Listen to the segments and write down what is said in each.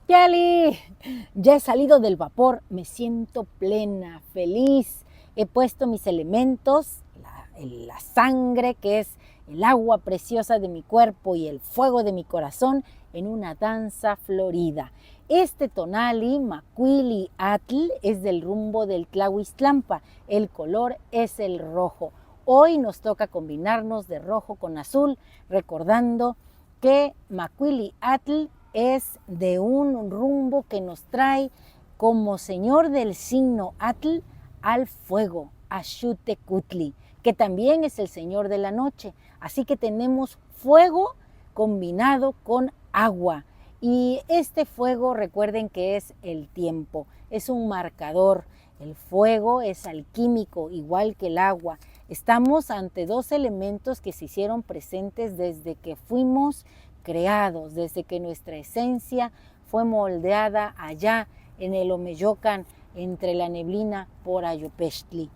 Yali, ya he salido del vapor, me siento plena, feliz. He puesto mis elementos, la sangre, que es el agua preciosa de mi cuerpo y el fuego de mi corazón, en una danza florida. Este tonali, Macuili Atl, es del rumbo del Tlahuistlampa. El color es el rojo. Hoy nos toca combinarnos de rojo con azul, recordando que Macuili Atl es de un rumbo que nos trae como señor del signo Atl al fuego, a Xutecutli, que también es el señor de la noche. Así que tenemos fuego combinado con agua. Y este fuego, recuerden que es el tiempo, es un marcador. El fuego es alquímico, igual que el agua. Estamos ante dos elementos que se hicieron presentes desde que fuimos creados, desde que nuestra esencia fue moldeada allá en el Omeyocan, entre la neblina por Ayopextli.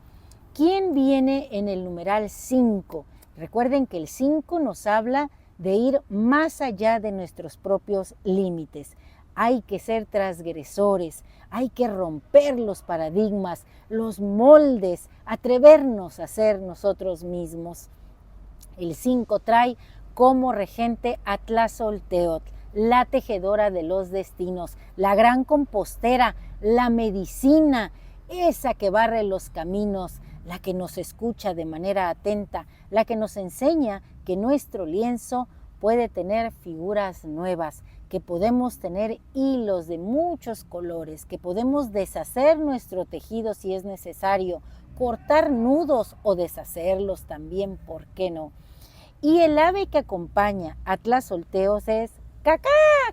¿Quién viene en el numeral 5? Recuerden que el 5 nos habla de ir más allá de nuestros propios límites. Hay que ser transgresores, hay que romper los paradigmas, los moldes, atrevernos a ser nosotros mismos. El 5 trae como regente a Tlazolteotl, la tejedora de los destinos, la gran compostera, la medicina, esa que barre los caminos, la que nos escucha de manera atenta, la que nos enseña que nuestro lienzo puede tener figuras nuevas, que podemos tener hilos de muchos colores, que podemos deshacer nuestro tejido si es necesario, cortar nudos o deshacerlos también, ¿por qué no? Y el ave que acompaña a Tlazolteos es cacá,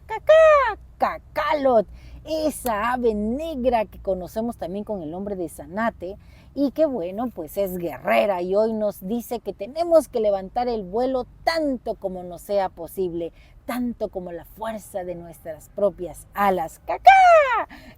cacá, cacalot, esa ave negra que conocemos también con el nombre de zanate y que bueno, pues es guerrera y hoy nos dice que tenemos que levantar el vuelo tanto como nos sea posible, tanto como la fuerza de nuestras propias alas. ¡Cacá!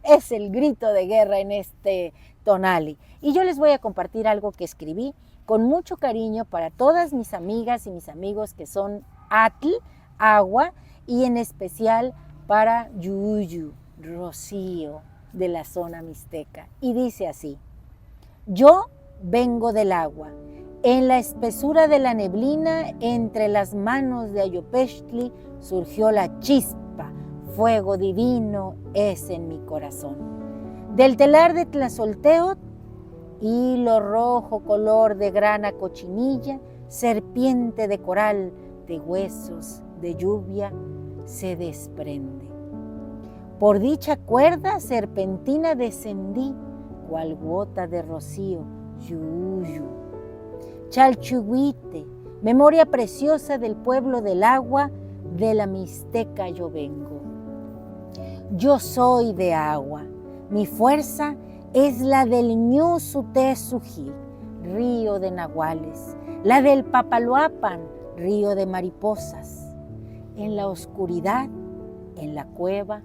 Es el grito de guerra en este tonali. Y yo les voy a compartir algo que escribí con mucho cariño para todas mis amigas y mis amigos que son Atl, agua, y en especial para Yuyu, Rocío, de la zona mixteca. Y dice así: yo vengo del agua, en la espesura de la neblina, entre las manos de Ayopextli surgió la chispa, fuego divino es en mi corazón. Del telar de Tlazolteotl, hilo rojo color de grana cochinilla, serpiente de coral, de huesos, de lluvia, se desprende. Por dicha cuerda serpentina descendí, cual gota de rocío, yuyu. Chalchuhuite, memoria preciosa del pueblo del agua, de la mixteca yo vengo. Yo soy de agua, mi fuerza es la del Ñuzutesuji, río de nahuales, la del Papaloapan, río de mariposas. En la oscuridad, en la cueva,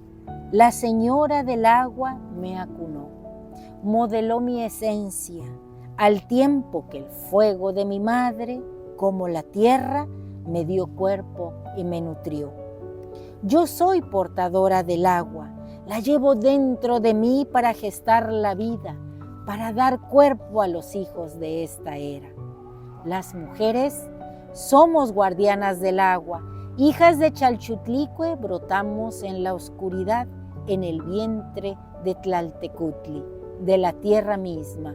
la señora del agua me acunó, modeló mi esencia, al tiempo que el fuego de mi madre, como la tierra, me dio cuerpo y me nutrió. Yo soy portadora del agua, la llevo dentro de mí para gestar la vida, para dar cuerpo a los hijos de esta era. Las mujeres somos guardianas del agua, hijas de Chalchutlicue, brotamos en la oscuridad, en el vientre de Tlaltecutli, de la tierra misma.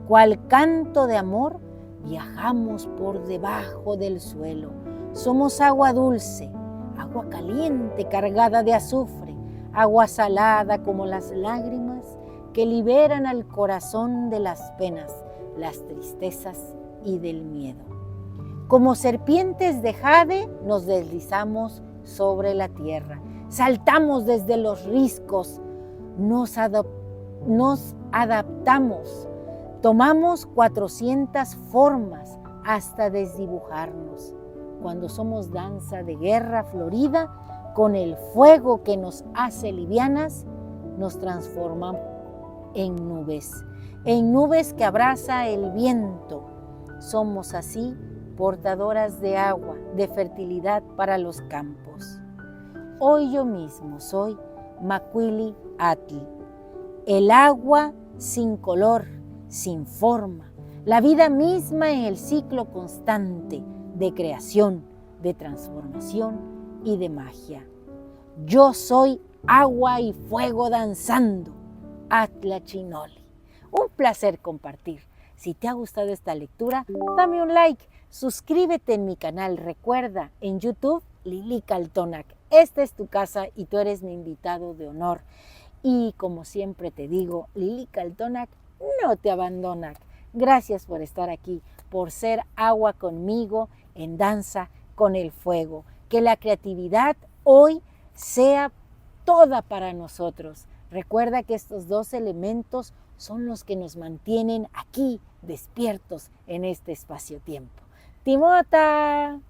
Cual canto de amor, viajamos por debajo del suelo. Somos agua dulce, agua caliente cargada de azufre, agua salada como las lágrimas que liberan al corazón de las penas, las tristezas y del miedo. Como serpientes de jade nos deslizamos sobre la tierra, saltamos desde los riscos, nos adaptamos, tomamos 400 formas hasta desdibujarnos. Cuando somos danza de guerra florida, con el fuego que nos hace livianas, nos transformamos en nubes que abraza el viento. Somos así portadoras de agua, de fertilidad para los campos. Hoy yo mismo soy Macuili Atl. El agua sin color, sin forma, la vida misma en el ciclo constante de creación, de transformación y de magia. Yo soy agua y fuego danzando. Atla Chinoli. Un placer compartir. Si te ha gustado esta lectura, dame un like, suscríbete en mi canal. Recuerda, en YouTube, Lili Caltonac. Esta es tu casa y tú eres mi invitado de honor. Y como siempre te digo, Lili Caltonac no te abandona. Gracias por estar aquí, por ser agua conmigo en danza con el fuego. Que la creatividad hoy sea toda para nosotros. Recuerda que estos dos elementos son los que nos mantienen aquí despiertos en este espacio-tiempo. ¡Timota!